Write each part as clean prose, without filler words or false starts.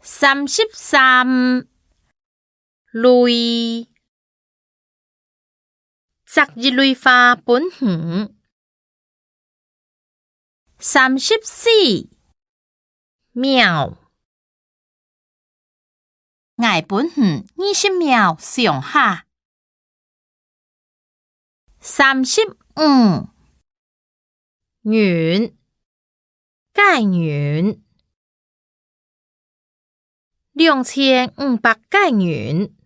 33类摘一类花本园。34秒，我本园20秒上下。35元，介元2500介元。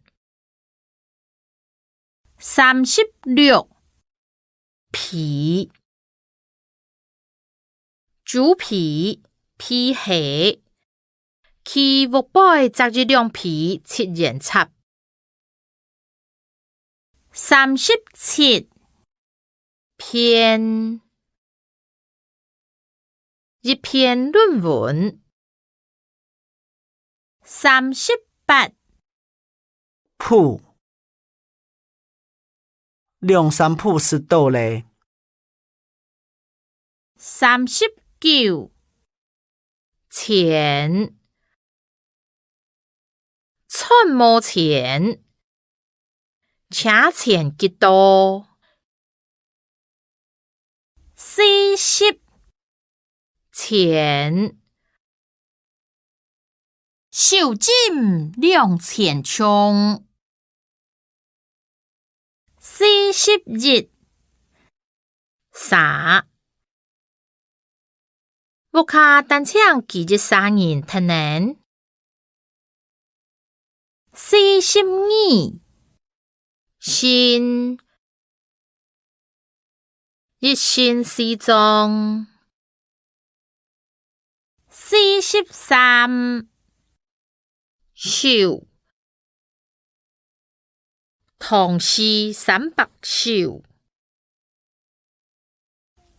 36皮，猪皮、皮鞋，去木摆摘一两皮切原插。37篇，一篇论文。38铺，两三铺是倒嘞。39钱，寸毛钱，请钱几多？40钱，手枕2000冲。41啥？木卡单枪记一3人特能。42新，一身西装。43手，同时300手。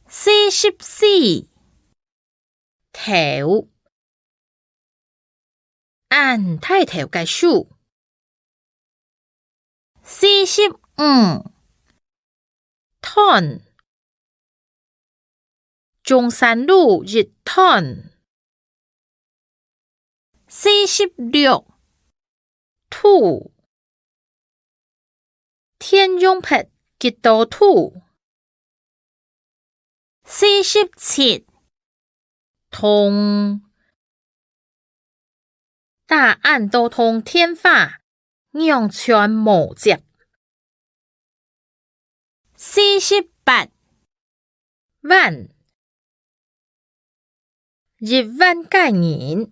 44头，按太头计数。45tonne，中山路1 tonne。46土，天用撇几多土。47通，大案都通天发，阳泉无接。48万，1万介人。